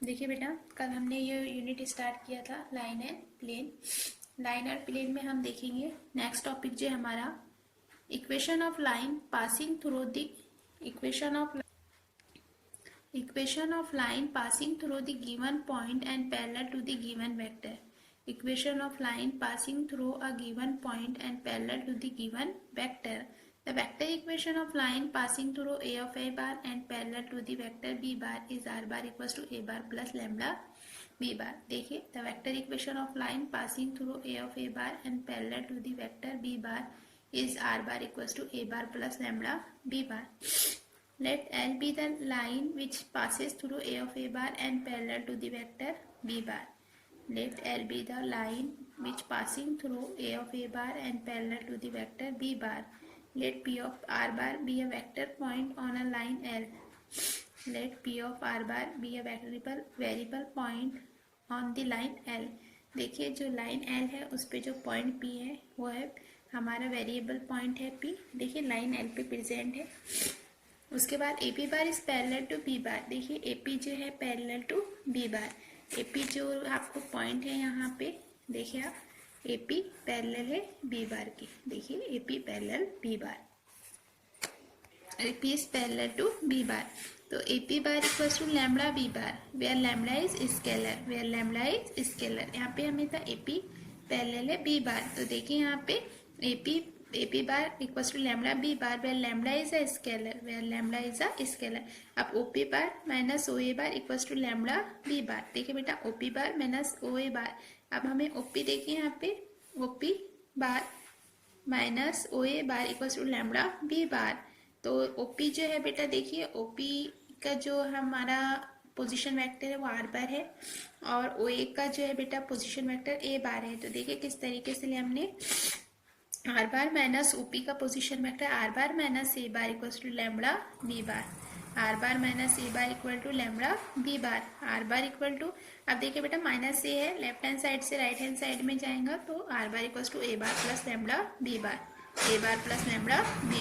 देखिए बेटा, कल हमने ये यूनिट स्टार्ट किया था लाइन एंड प्लेन। लाइन और प्लेन में हम देखेंगे नेक्स्ट टॉपिक जो है हमारा equation of line passing through the equation of line passing through the given point and parallel to the given vector. Equation of line passing through a given point and parallel to the given vector. The vector equation of line passing through a of a bar and parallel to the vector b bar is r bar equals to a bar plus lambda b bar. देखिए, the vector equation of line passing through a of a bar and parallel to the vector b bar is r bar equals to a bar plus lambda b bar. Let L be the line which passes through A of A bar and parallel to the vector B bar. Let L be the line which passing through A of A bar and parallel to the vector B bar. Let P of R bar be a vector point on a line L. Let P of R bar be a variable point on the line L. देखिए, जो line L है उस पे जो point P है वो है हमारा वेरिएबल पॉइंट है P। देखिए, लाइन L पे प्रेजेंट है। उसके बाद A P bar is parallel to B bar. देखिए, ए पी जो है parallel to B bar. A P जो आपको पॉइंट है यहाँ पे, देखिए आप, ए पी पैरेलल है बी बार की। देखिए, A P parallel B bar, A P is parallel to B bar. तो A P bar equals to lambda B bar where lambda is scalar, where lambda is scalar. यहाँ पे हमें था A P parallel है B bar, तो देखिए यहाँ पे A P bar equals to lambda B bar where lambda is a scalar, where lambda is a scalar. अब O P bar minus O A bar equals to lambda B bar. देखिए बेटा, ओ P bar minus O A बार। अब हमें O P देखिए यहाँ पे, O P bar minus O A bar equals to lambda B bar. तो O P जो है बेटा, देखिए ओ पी का जो हमारा पोजीशन वेक्टर है वो आर बार है और ओ ए का जो है बेटा पोजीशन वेक्टर ए बार है। तो देखिए किस तरीके से हमने आर बार माइनस ओपी का position vector R bar minus A bar equals to lambda B bar, R bar minus A bar equal to lambda B bar, R bar equal to, अब देखिए बेटा माइनस ए है, left hand side से right hand side में जाएगा तो R bar equals to A bar plus lambda B bar, A bar plus lambda B,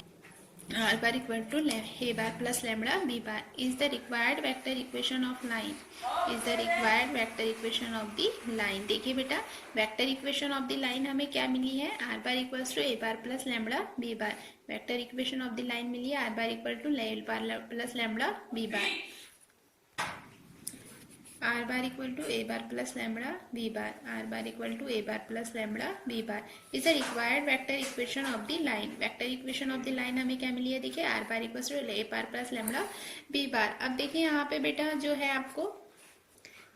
r bar equal to a bar plus lambda b bar is the required vector equation of line, is the required vector equation of the line। देखिए बेटा, vector equation of the line हमें क्या मिली है, r bar equals to a bar plus lambda b bar। Vector equation of the line मिली है r bar equal to a bar plus lambda b bar, r bar equal to a bar plus lambda b bar, r bar equal to a bar plus lambda b bar is the required vector equation of the line। Vector equation of the line हमें क्या मिली है, देखिए r bar equals to a bar plus lambda b bar। अब देखिए यहाँ पे बेटा जो है आपको,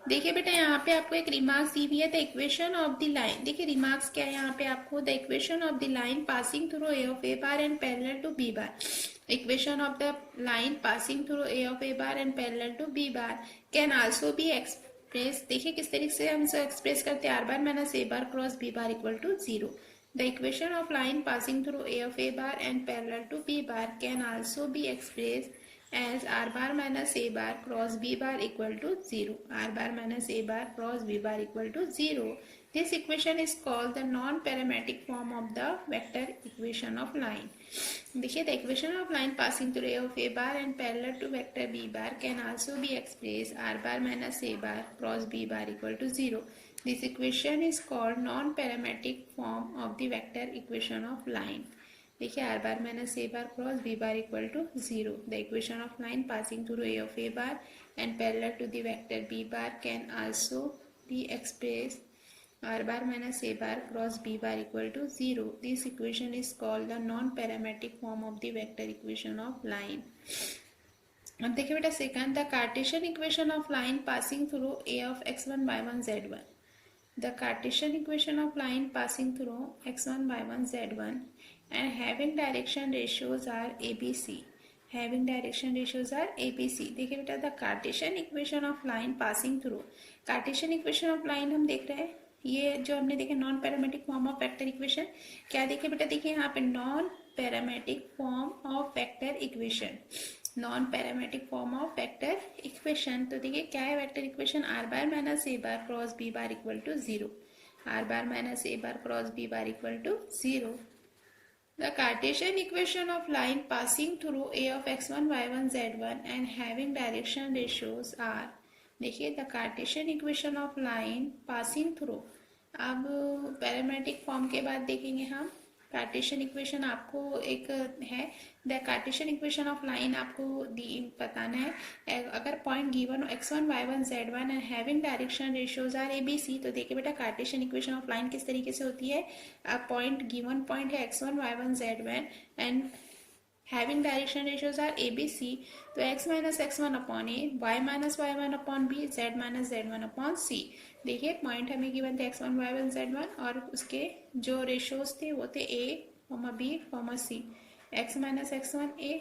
देखिए बेटा यहाँ पे आपको एक रिमार्क्स दी हुई है, the equation of the line. देखिए रिमार्क्स क्या है यहाँ पे आपको, the equation of the line passing through A of A bar and parallel to B bar. Equation of the line passing through A of A bar and parallel to B bar can also be express. देखिए किस तरीके से हम इसे express करते हैं, R bar minus A bar cross B bar equal to 0। The equation of line passing through A of A bar and parallel to B bar can also be express as r bar minus a bar cross b bar equal to 0, r bar minus a bar cross b bar equal to 0. This equation is called the non-parametric form of the vector equation of line। देखिए, the equation of line passing through a of a bar and parallel to vector b bar can also be expressed r bar minus a bar cross b bar equal to 0. This equation is called non-parametric form of the vector equation of line। देखिए, R bar minus A bar cross B bar equal to 0। The equation of line passing through A of A bar and parallel to the vector B bar can also be express R bar minus A bar cross B bar equal to 0। This equation is called the non parametric form of the vector equation of line. अब देखिए बेटा second, the Cartesian equation of line passing through A of x1 y1 z1। The Cartesian equation of line passing through x1 y1 z1 and having direction ratios are ABC, having direction ratios are ABC। देखिए बेटा, the Cartesian equation of line passing through, Cartesian equation of line हम देख रहे हैं, ये जो हमने देखे non parametric form of vector equation. क्या देखिए बेटा, देखिए यहाँ पे non parametric form of vector equation, non parametric form of vector equation. तो देखिए क्या है vector equation, R bar minus A bar cross B bar equal to 0, R bar minus A bar cross B bar equal to 0। The Cartesian equation of line passing through A of x1 y1 z1 and having direction ratios are, देखिए the Cartesian equation of line passing through. अब parametric form के बाद देखेंगे हम Cartesian equation. आपको एक है the Cartesian equation of line, आपको बताना है अगर point given x1 y1 z1 and having direction ratios are ABC। तो देखिए बेटा कार्टेशियन इक्वेशन ऑफ लाइन किस तरीके से होती है। पॉइंट गिवन पॉइंट है x1 y1 z1 and having direction ratios are ABC, तो x minus x1 upon a, y minus y1 upon b, z minus z1 upon c। देखिए point हमें given थे x1 y1 z1 और उसके जो ratios थे वो थे a, b, c। x minus x1 a,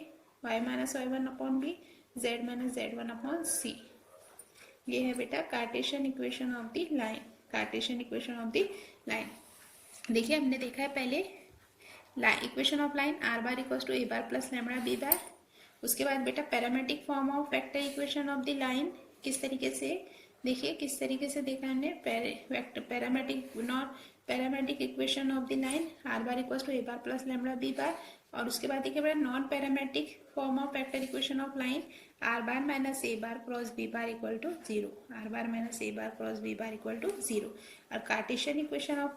y minus y1 upon b, z minus z1 upon c। ये है बेटा Cartesian equation of the line. Cartesian equation of the line देखिए हमने देखा है पहले equation of line R bar equals to A bar plus lambda B bar. उसके बाद बेटा parametric form of vector equation of the line किस तरीके से, देखिए किस तरीके से देखा हमने parametric equation of the line R bar equals to A bar plus lambda B bar. और उसके बाद देखिए बेटा non parametric form of vector equation of line R bar minus A bar cross B bar equal to 0, R bar minus A bar cross B bar equal to 0। और Cartesian equation of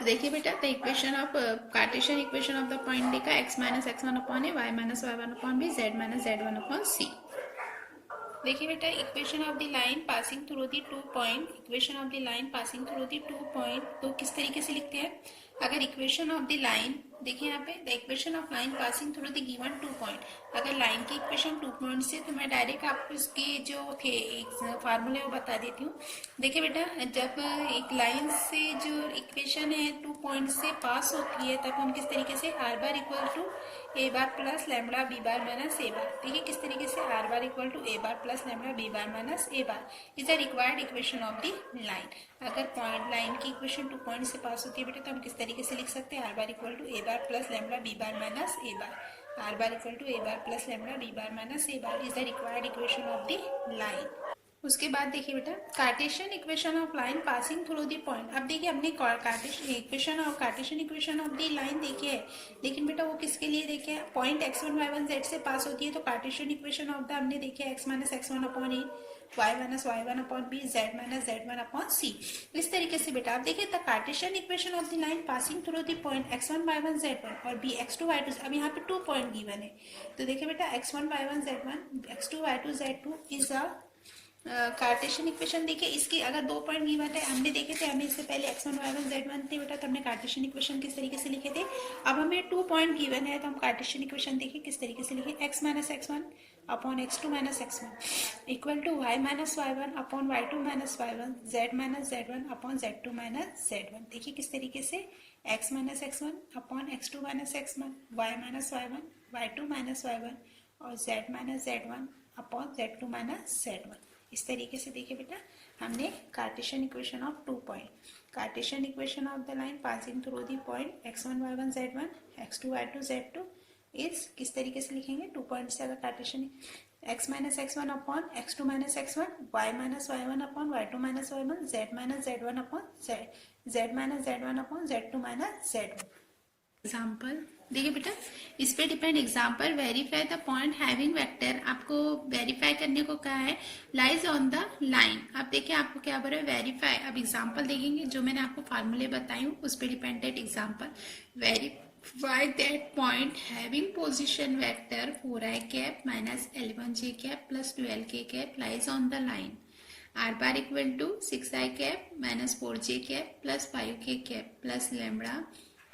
देखिए बेटा the equation of Cartesian equation of the point देखा x minus x1 upon A, y minus y1 upon B, z minus z1 upon C. देखिए बेटा equation of the line passing through the 2 point, equation of the line passing through the 2 point तो किस तरीके से लिखते हैं। अगर equation of the line देखिए यहाँ पे the equation of line passing through the given 2 point, अगर लाइन की इक्वेशन 2 पॉइंट से तो मैं डायरेक्ट आपको इसके जो थे एक फार्मूले वो बता देती हूँ। देखिए बेटा जब एक लाइन से जो इक्वेशन है 2 पॉइंट से पास होती है तब हम किस तरीके से R bar equal to A bar plus lambda B bar minus A bar. देखिए किस तरीके से R bar equal to A bar plus lambda B bar minus A bar is the required equation of the line. अगर point line की equation 2 point से pass होती है बेटा तो हम किस तरीके से लिख सकते हैं, R bar equal to A bar plus lambda B bar minus A bar, R bar equal to A bar plus lambda B bar minus A bar is the required equation of the line. उसके बाद देखिए बेटा Cartesian equation of line passing through the point. अब देखिए हमने Cartesian equation of the line देखी है, लेकिन बेटा वो किसके लिए देखे पॉइंट x1 y1 z से पास होती है। तो कार्टेशियन इक्वेशन ऑफ द हमने देखे x minus x1 upon A, y minus y1 upon B, z minus z1 upon C. इस तरीके से बेटा आप देखिए the Cartesian equation of the line passing through the point x1 y1 z1 और b x2 y2। अब यहाँ पे 2 पॉइंट गिवन है तो देखिए बेटा x1 y1 z1 x2 y2 z2 is a Cartesian equation. देखिए इसकी अगर 2 पॉइंट गिवन है हमने देखे थे, हमें इससे पहले x1 y1 z1 थे बेटा तो हमने कार्टेशियन इक्वेशन किस तरीके से लिखे थे। अब हमें 2 पॉइंट गिवन है तो हम कार्टेशियन इक्वेशन देखिए किस तरीके से लिखे x minus x1 upon x2 minus x1 equal to y minus y1 upon y2 minus y1, z minus z1 upon z2 minus z1। देखिए किस तरीके से x minus x1 upon x2 minus x1, y minus y1, y2 minus y1 और z minus z1 upon z2 minus z1। इस तरीके से देखिए बेटा हमने Cartesian equation of 2 point, Cartesian equation of the line passing through the point x1 y1 z1 x2 y2 z2 इस किस तरीके से लिखेंगे 2 पॉइंट से। अगर Cartesian x minus x1 upon x2 minus x1, y minus y1 upon y2 minus y1, z minus z1 upon z minus z1 upon z2 minus z1। Example देखिए बेटा इस पे depend example verify the point having vector. आपको verify करने को कहा है lies on the line. अब देखिए आपको क्या बोल रहा है वेरीफाई। अब एग्जाम्पल देखेंगे जो मैंने आपको फार्मूले बताई हूँ उस पे dependent example. Verify that point having position vector 4i cap minus l1j cap plus 12k cap lies on the line R bar equal to 6i cap minus 4j cap plus 5k cap plus lambda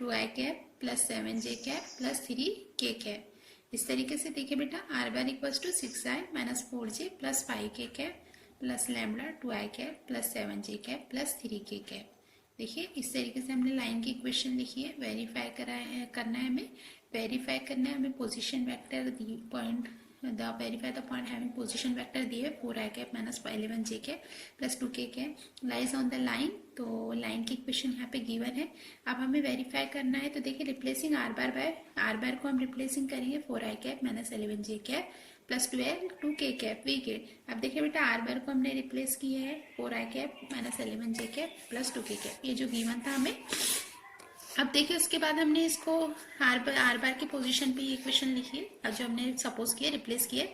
2i cap plus 7j cap plus 3k cap. इस तरीके से देखिए बेटा R bar equals to 6i minus 4j plus 5k cap plus lambda 2i cap plus 7j cap plus 3k cap. देखिए इस तरीके से हमने लाइन की इक्वेशन लिखी है। वेरीफाई करना है हमें, वेरीफाई करना है हमें position vector point verify the point having position vector दिए 4i cap minus 11j cap plus 2k cap lies on the line. तो लाइन की इक्वेशन यहाँ पे गिवन है। अब हमें वेरीफाई करना है तो देखिए replacing R bar by R bar को हम रिप्लेसिंग करेंगे 4i cap minus 11j cap plus 2k cap वी के। अब देखिए बेटा आर बार को हमने रिप्लेस किया है 4i cap minus 11j cap plus 2k cap, ये जो गिवन था हमें। अब देखिए उसके बाद हमने इसको आर बार की पोजीशन पे इक्वेशन लिखी है। अब जो हमने सपोज किया रिप्लेस किया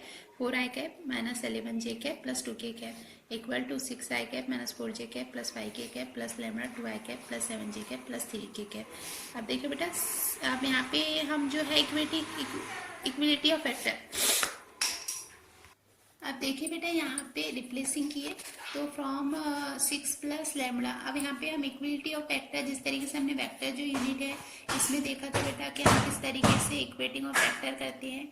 4 I cap minus 11 J cap plus 2 K cap equal to 6 I cap minus 4 J cap plus 5 K cap plus lambda 2 I cap plus 7 J cap plus 3 K cap. अब देखिए बेटा, अब यहाँ पे हम जो है इक्विलिटी ऑफ फैक्टर, अब देखिए बेटा यहाँ पे रिप्लेसिंग किए तो फ्रॉम 6 प्लस लैम्डा। अब यहाँ पे हम इक्विलिटी ऑफ फैक्टर, जिस तरीके से हमने वेक्टर जो यूनिट है इसमें देखा था बेटा कि हम किस तरीके से इक्वेटिंग ऑफ फैक्टर करते हैं,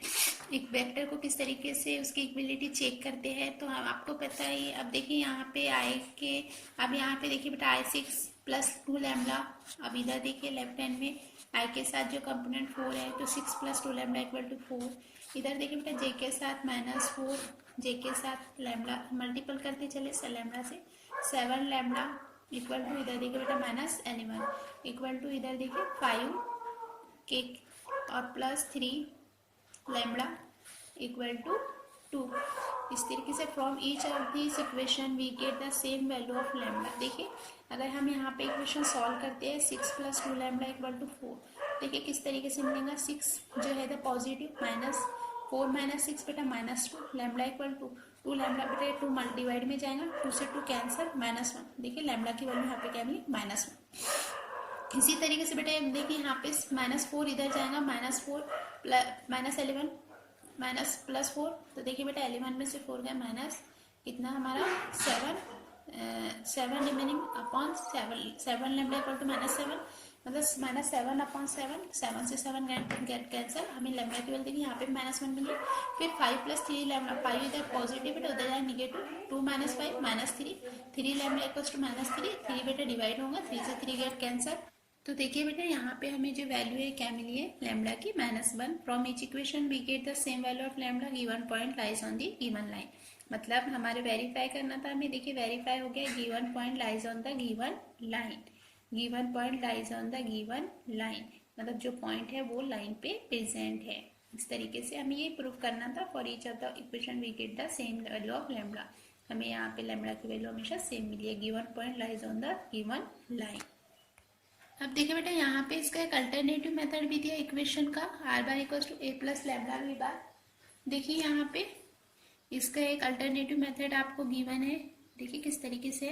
एक वेक्टर को किस तरीके से उसकी इक्विलिटी चेक करते हैं, तो हम आपको पता ही। अब देखिए यहाँ पे आई के, अब यहाँ पे देखिए बेटा आई 6 प्लस 2 लैम्डा। अब इधर देखिए लेफ्ट हैंड में आई के साथ जो कंपोनेंट 4 है तो 6 प्लस 2 लैम्डा इक्वल टू 4। इधर देखिए बेटा जे के साथ माइनस 4, जे के साथ लैम्डा मल्टीपल करते चले लैम्डा से 7 लैम्डा इक्वल टू, इधर देखिए बेटा माइनस 11 इक्वल टू, इधर देखिए 5 के और प्लस 3 लैम्डा इक्वल टू 2। इस तरीके से from each of this equation we get the same value of lambda. देखिए अगर हम यहाँ पे इक्वेशन सॉल्व करते हैं 6 प्लस 2 लैम्डा इक्वल टू 4, देखिए किस तरीके से मिलेगा। 6 जो है द पॉजिटिव माइनस 4 माइनस 6 बेटा minus 2 lambda equal to 2 lambda बेटा 2 मल्टीवाइड में जाएगा, 2 से 2 कैंसर माइनस 1। देखिए लैम्डा की वैल्यू यहाँ पे क्या मिली माइनस 1। इसी तरीके से बेटा देखिए यहाँ पे माइनस 4 इधर जाएगा, माइनस 4 माइनस 11 माइनस प्लस 4, तो देखिए बेटा 11 में से 4 गया माइनस कितना हमारा 7 remaining upon 7 lambda equal to minus 7, मतलब माइनस 7 अपॉन 7 से 7 गेट कैंसिल, हमें लैम्डा की वैल्यू देखिए यहाँ पे माइनस 1 मिली। फिर 5 प्लस 3 लैम्डा, 5 इधर पॉजिटिव बेटा उधर जाए negative, 2 minus 5 minus 3 lambda equal to minus 3 बेटा डिवाइड होगा, 3 से 3 गेट कैंसिल। तो देखिए बेटा यहाँ पे हमें जो वैल्यू है क्या मिली है लैम्डा की -1। From each equation we get the same value of lambda given point lies on the given line. मतलब हमारे वेरीफाई करना था हमें, देखिए वेरीफाई हो गया, given point lies on the given line, given point lies on the given line, मतलब जो पॉइंट है वो लाइन पे प्रेजेंट है। इस तरीके से हमें ये प्रूव करना था। For each of the equation we get the same value of lambda, हमें यहाँ पे लैम्डा की वैल्यू हमेशा सेम मिली है, given point lies on the given line. अब देखिए बेटा यहाँ पे इसका एक अल्टरनेटिव मेथड भी दिया इक्वेशन का, R bar equal to A plus lambda V bar. देखिए यहाँ पे इसका एक अल्टरनेटिव मेथड आपको गिवन है, देखिए किस तरीके से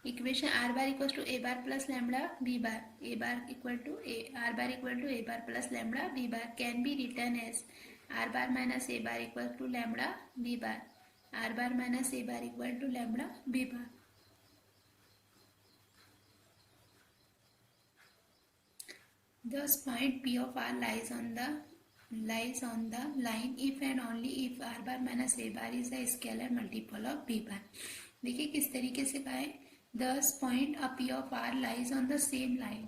equation R bar equal to A bar plus lambda B bar, A bar equal to A R bar equal to A bar plus lambda B bar can be written as R bar minus A bar equal to lambda B bar, R bar minus A bar equal to lambda B bar. Thus point P of R lies on the line if and only if R bar minus A bar is a scalar multiple of B bar। देखिए किस तरीके से कहा है, Thus point a P of R lies on the same line,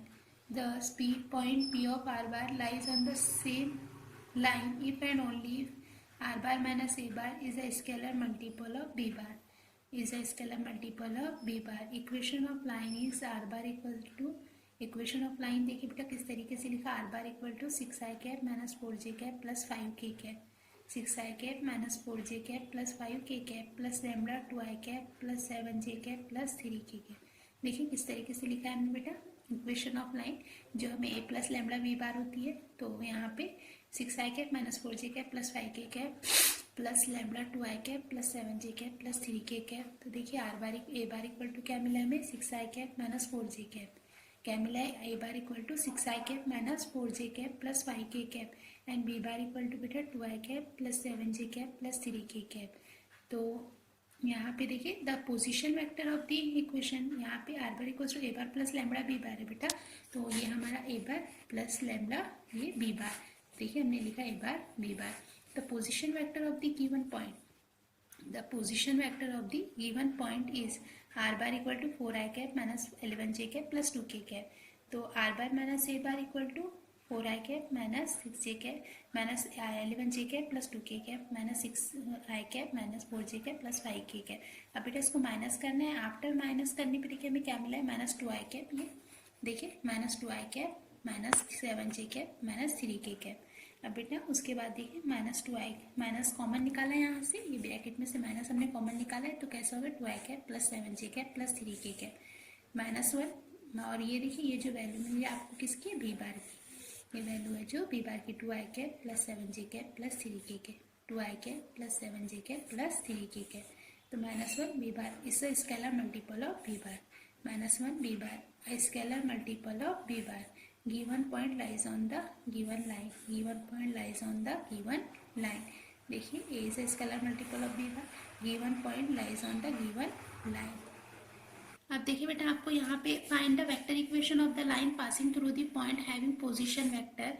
Thus point P of R bar lies on the same line if and only if R bar minus A bar is a scalar multiple of B bar, is a scalar multiple of B bar। Equation of line is R bar equal to, equation of line देखिए बेटा किस तरीके से लिखा, R bar equal to 6 I cap minus 4 J cap plus 5 K cap, 6 I cap minus 4 J cap plus 5 K cap plus lambda 2 I cap plus 7 J cap plus 3 K cap. देखिए किस तरीके से लिखा है हमने बेटा इक्वेशन ऑफ लाइन, जो हमें A plus lambda V bar होती है, तो यहाँ पे 6 I cap minus 4 J cap plus 5 K cap plus lambda 2 I cap plus 7 J cap plus 3 K cap. तो देखिए R bar A bar equal to क्या मिला हमें 6 I cap minus 4 J cap, क्या मिला है A bar equal to 6 I cap minus 4 J cap plus 5 K cap, and B bar equal to बेटा 2 I cap plus 7 J cap plus 3 K cap. तो यहाँ पे देखिए the position vector of the equation, यहाँ पे R bar equal to A bar plus lambda B bar है बेटा, तो ये हमारा ए बार प्लस लैम्डा ये बी बार, देखिए हमने लिखा A bar B bar. The position vector of the given point, the position vector of the given point is r bar equal to 4 i cap minus 11 j cap plus 2 k cap। तो r bar minus a bar equal to 4 i cap minus 6 j cap minus 11 j cap plus 2 k cap minus 6 i cap minus 4 j cap plus 5 k cap। अब बेटा इसको minus करना है, after minus करने पर देखिए हमें क्या मिला है माइनस 2 i cap, ये देखिए minus 2 i cap minus 7 j cap minus 3 k cap। अब बेटा उसके बाद देखिए माइनस 2 आई माइनस कॉमन निकाला है यहाँ से, ये ब्रैकेट में से माइनस हमने कॉमन निकाला है, तो कैसा होगा 2 I cap plus 7 J cap plus 3 K cap minus 1। और ये देखिए ये जो वैल्यू मिली आपको किसकी बी बार की, ये वैल्यू है जो बी बार की 2 I cap plus 7 J cap plus 3 K cap. 2i cap plus 7j cap plus 3k cap. तो -1 b bar is a scalar multiple of b bar. -1 b bar a scalar multiple of b bar. Given point lies on the given line. Given point lies on the given line. देखिए a is a scalar multiple of b bar. Given point lies on the given line. अब देखिए बेटा आपको यहाँ पे find the vector equation of the line passing through the point having position vector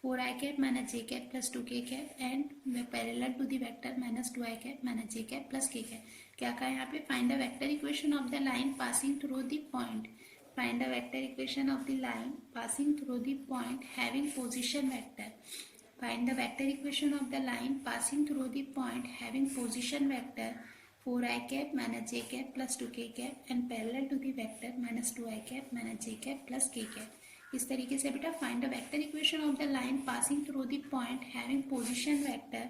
4i cap minus j cap plus 2k cap and parallel to the vector minus 2i cap minus j cap plus k cap. क्या कहा यहाँ पे find the vector equation of the line passing through the point. Find the vector equation of the line passing through the point having position vector. Find the vector equation of the line passing through the point having position vector 4i cap minus j cap plus 2k cap and parallel to the vector minus 2i cap minus j cap plus k cap. इस तरीके से बेटा find the vector equation of the line passing through the point having position vector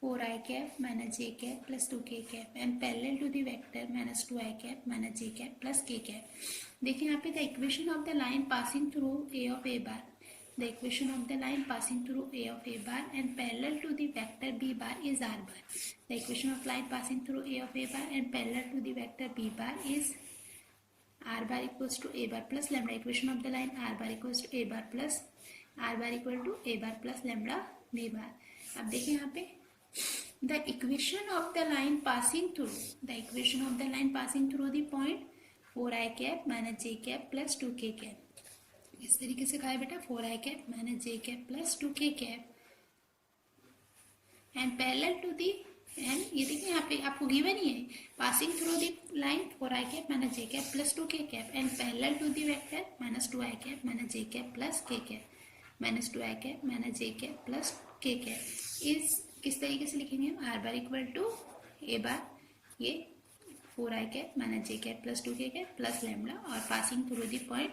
4i cap minus j cap plus 2k cap and parallel to the vector minus 2i cap minus j cap plus k cap. देखिए यहाँ पे the equation of the line passing through a of a bar. The equation of the line passing through a of a bar and parallel to the vector b bar is r bar. The equation of line passing through a of a bar and parallel to the vector b bar is r bar equals to a bar plus lambda. Equation of the line r bar equals to a bar plus r bar equal to a bar plus lambda b bar. अब देखिए यहाँ पे the equation of the line passing through the point 4i cap minus j cap plus 2k cap. इस तरीके से कहा है बेटा 4i cap minus j cap plus 2k cap and parallel to the and ये देखिए यहाँ पे आपको गिवन ही है passing through the line 4i cap minus j cap plus 2k cap and parallel to the vector minus 2i cap minus j cap plus k cap minus 2i cap minus j cap plus k cap. इस किस तरीके से लिखेंगे हम r bar equal to a बार ये 4i cap minus j cap plus 2k cap plus lambda और passing through the point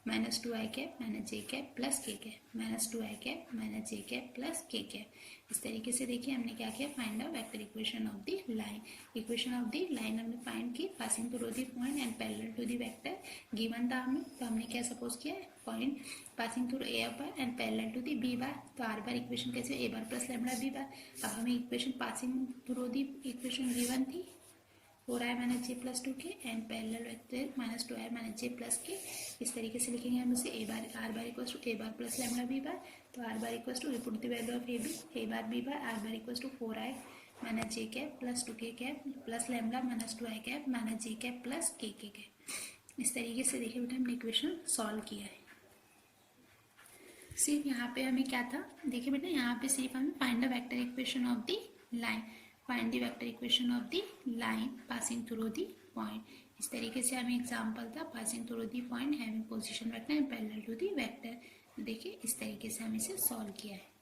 minus 2i cap minus j cap plus k cap minus 2i cap minus j cap plus k cap. इस तरीके से देखिए हमने क्या किया find the vector equation of the line. Equation of the line हमने find की passing through the point and parallel to the vector given था हमें. तो हमने क्या सपोज किया point passing through a bar and parallel to the b bar. तो r bar equation कैसे a bar plus lambda b bar. अब हमें equation passing through the equation given थी 4i minus j plus 2k and parallel vector minus 2i minus j plus k. इस तरीके से लिखेंगे हम इसे a bar r bar equals to a bar plus lambda b bar. तो r bar equals to put the value of a bar b bar r bar equals to 4i minus j cap plus 2k cap plus lambda minus 2i cap minus j cap plus k cap. इस तरीके से देखिए बेटा हमने equation solve किया है. सिर्फ यहाँ पे हमें क्या था देखिए बेटा यहाँ पे सिर्फ हमें find the vector equation of the line. Find the vector equation of the line passing through the point. इस तरीके से हमें एग्जांपल था passing through the point having position vector and parallel to the vector. देखिए इस तरीके से हम इसे सॉल्व किया है.